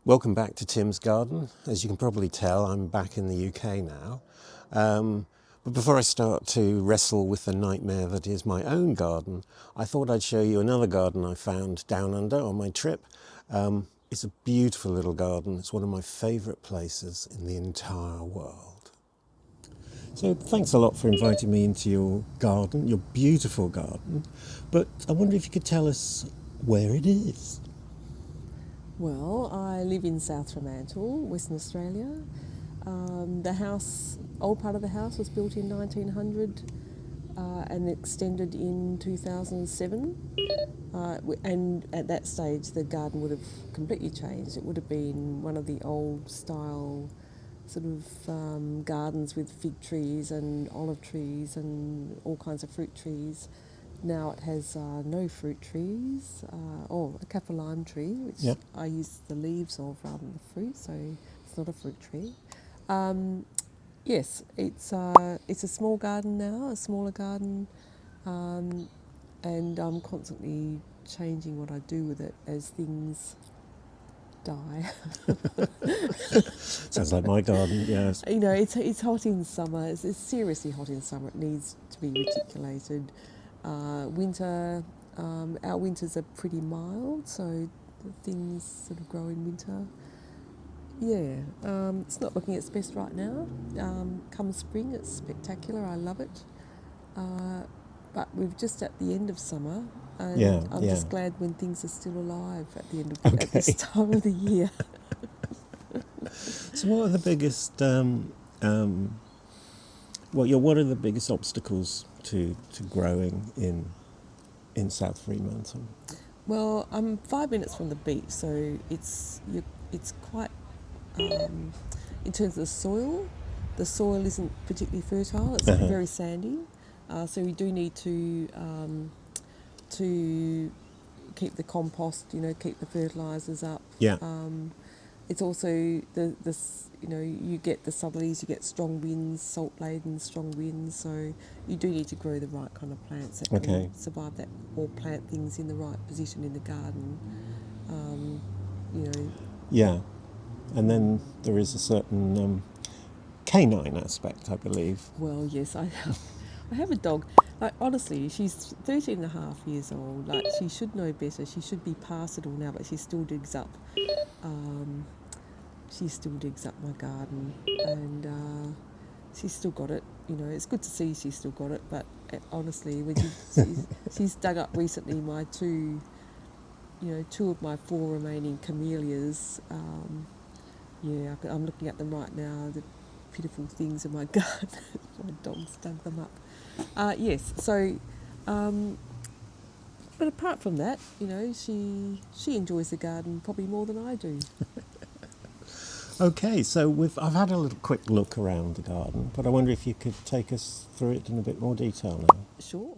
Welcome back to Tim's Garden. As you can probably tell, I'm back in the UK now. But before I start to wrestle with the nightmare that is my own garden, I thought I'd show you another garden I found down under on my trip. It's a beautiful little garden. It's one of my favourite places in the entire world. So thanks a lot for inviting me into your garden, your beautiful garden. But I wonder if you could tell us where it is. Well, I live in South Fremantle, Western Australia. The house, old part of the house, was built in 1900 and extended in 2007. And at that stage, the garden would have completely changed. It would have been one of the old style sort of gardens with fig trees and olive trees and all kinds of fruit trees. Now it has no fruit trees, or a kaffir lime tree, which Yep. I use the leaves of rather than the fruit, so it's not a fruit tree. Yes, it's a small garden now, a smaller garden, and I'm constantly changing what I do with it as things die. Sounds like my garden, yes. You know, it's hot in summer. It's seriously hot in summer. It needs to be reticulated. Winter, our winters are pretty mild, so things sort of grow in winter. Yeah, it's not looking its best right now. Come spring, it's spectacular. I love it. But we're just at the end of summer, and I'm just glad when things are still alive at the end of at this time of the year. So, what are the biggest? What are the biggest obstacles to growing in South Fremantle? Well, I'm 5 minutes from the beach, so it's quite. In terms of the soil isn't particularly fertile. It's very sandy, so we do need to keep the compost, keep the fertilisers up. Yeah. It's also you get the southerlies, you get strong winds, salt laden strong winds, so you do need to grow the right kind of plants that can survive that, or plant things in the right position in the garden. Yeah, and then there is a certain canine aspect, I believe. Well, yes, I have a dog. Like, honestly, she's 13 and a half years old. Like, she should know better. She should be past it all now, but she still digs up. She still digs up my garden, and she's still got it. It's good to see she's still got it. But honestly, when she's dug up recently my two of my 4 remaining camellias. I'm looking at them right now. The pitiful things in my garden. My dog's dug them up. Yes, so, but apart from that, she enjoys the garden probably more than I do. Okay, so I've had a little quick look around the garden, but I wonder if you could take us through it in a bit more detail now. Sure.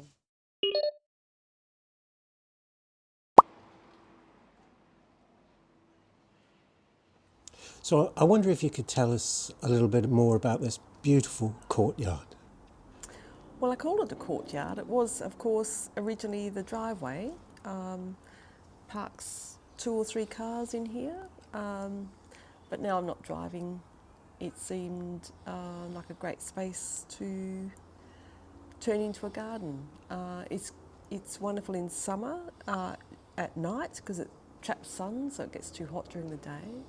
So I wonder if you could tell us a little bit more about this beautiful courtyard. Well, I call it a courtyard. It was, of course, originally the driveway. Parks 2 or 3 cars in here, but now I'm not driving. It seemed like a great space to turn into a garden. It's wonderful in summer at night because it traps sun, so it gets too hot during the day.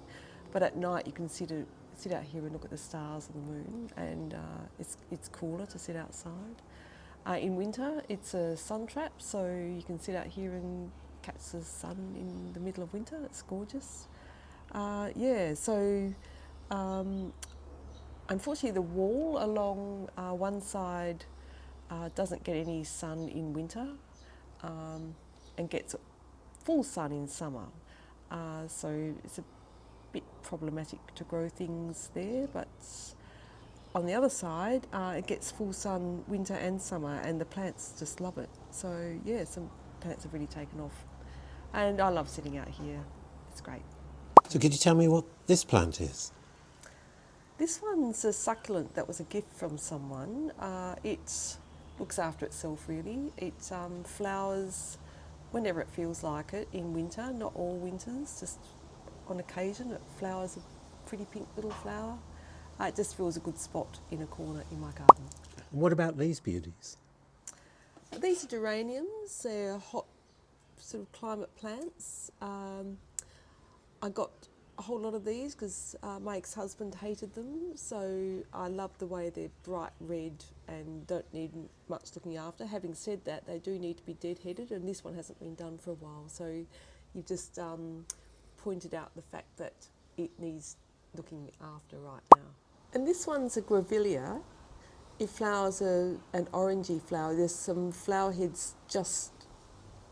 But at night you can sit out here and look at the stars and the moon, and it's cooler to sit outside. In winter, it's a sun trap, so you can sit out here and catch the sun in the middle of winter. It's gorgeous. So unfortunately the wall along one side doesn't get any sun in winter and gets full sun in summer. So it's a bit problematic to grow things there, but on the other side, it gets full sun winter and summer, and the plants just love it. So yeah, some plants have really taken off, and I love sitting out here. It's great. So could you tell me what this plant is? This one's a succulent that was a gift from someone. It looks after itself really. It flowers whenever it feels like it in winter, not all winters, just on occasion it flowers a pretty pink little flower. It just feels a good spot in a corner in my garden. What about these beauties? These are geraniums. They're hot sort of climate plants. I got a whole lot of these because my ex-husband hated them, so I love the way they're bright red and don't need much looking after. Having said that, they do need to be deadheaded, and this one hasn't been done for a while, so you've just pointed out the fact that it needs looking after right now. And this one's a grevillea. It flowers an orangey flower. There's some flower heads just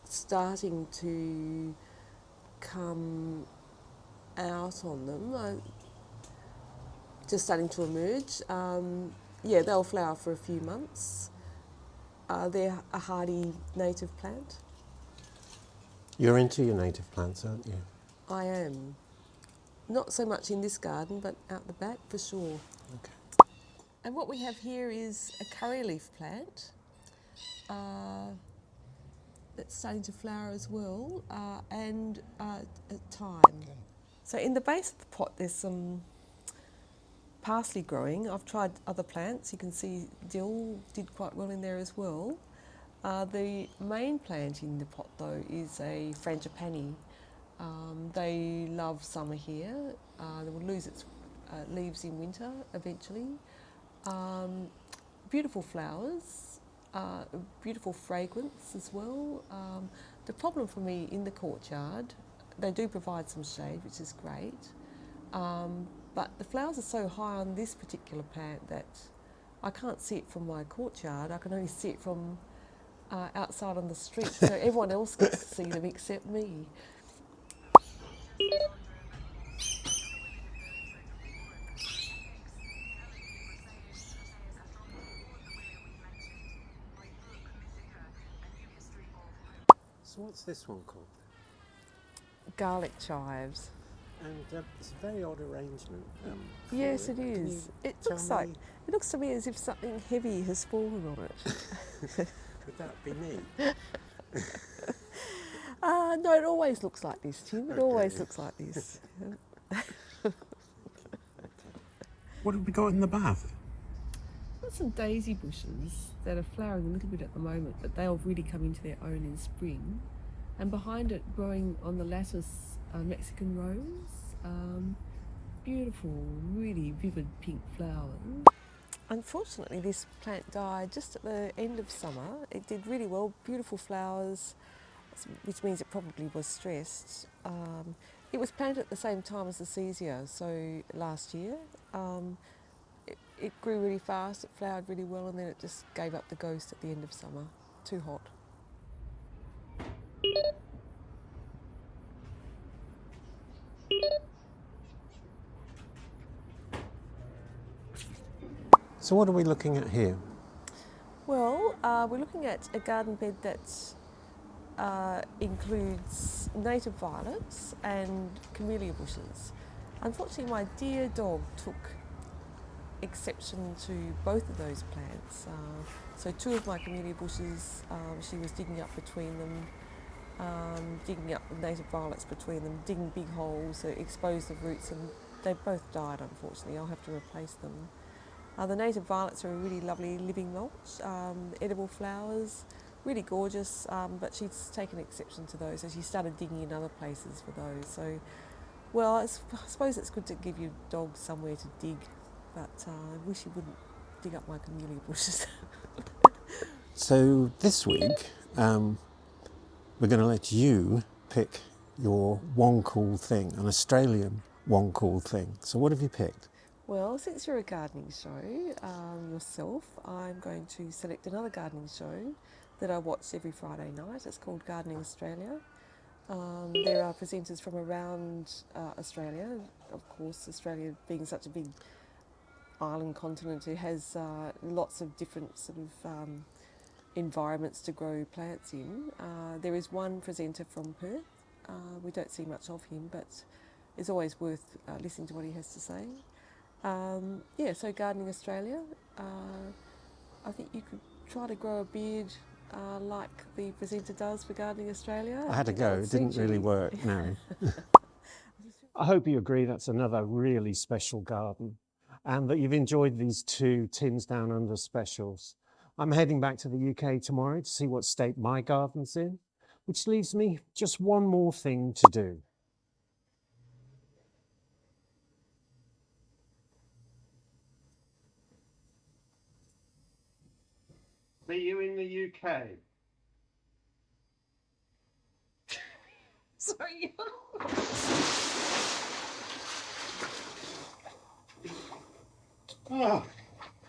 starting to come out on them, just starting to emerge. Yeah, they'll flower for a few months. They're a hardy native plant. You're into your native plants, aren't you? I am. Not so much in this garden, but out the back for sure. Okay. And what we have here is a curry leaf plant that's starting to flower as well, and thyme. Okay. So in the base of the pot there's some parsley growing. I've tried other plants. You can see dill did quite well in there as well. The main plant in the pot though is a frangipani. They love summer here. They will lose its leaves in winter eventually. Beautiful flowers, beautiful fragrance as well. The problem for me in the courtyard, they do provide some shade, which is great, but the flowers are so high on this particular plant that I can't see it from my courtyard. I can only see it from outside on the street, so everyone else gets to see them except me. So what's this one called? Garlic chives. And it's a very odd arrangement. Yes, it is. It looks to me as if something heavy has fallen on it. Could that be neat? No, it always looks like this, Tim. It Okay. always looks like this. What have we got in the bath? Got some daisy bushes that are flowering a little bit at the moment, but they'll really come into their own in spring. And behind it, growing on the lattice, Mexican rose. Beautiful, really vivid pink flowers. Unfortunately, this plant died just at the end of summer. It did really well, beautiful flowers, which means it probably was stressed. It was planted at the same time as the cesia, so last year. It grew really fast, it flowered really well, and then it just gave up the ghost at the end of summer. Too hot. So what are we looking at here? Well, we're looking at a garden bed that includes native violets and camellia bushes. Unfortunately, my dear dog took exception to both of those plants. So two of my camellia bushes, she was digging up between them, digging up the native violets between them, digging big holes, so exposed the roots, and they both died, unfortunately. I'll have to replace them. The native violets are a really lovely living mulch, edible flowers, really gorgeous, but she's taken exception to those, so she started digging in other places for those. So, well, I suppose it's good to give your dog somewhere to dig, but I wish he wouldn't dig up my camellia bushes. So this week, we're going to let you pick your one cool thing, an Australian one cool thing. So what have you picked? Well, since you're a gardening show yourself, I'm going to select another gardening show that I watch every Friday night. It's called Gardening Australia. There are presenters from around Australia. Of course, Australia being such a big island continent, it has lots of different sort of environments to grow plants in. There is one presenter from Perth. We don't see much of him, but it's always worth listening to what he has to say. Yeah, so Gardening Australia, I think you could try to grow a beard like the presenter does for Gardening Australia. I had a go, it didn't really work, no. I hope you agree that's another really special garden and that you've enjoyed these 2 Tins Down Under specials. I'm heading back to the UK tomorrow to see what state my garden's in, which leaves me just one more thing to do. See you in the UK. Sorry. Oh.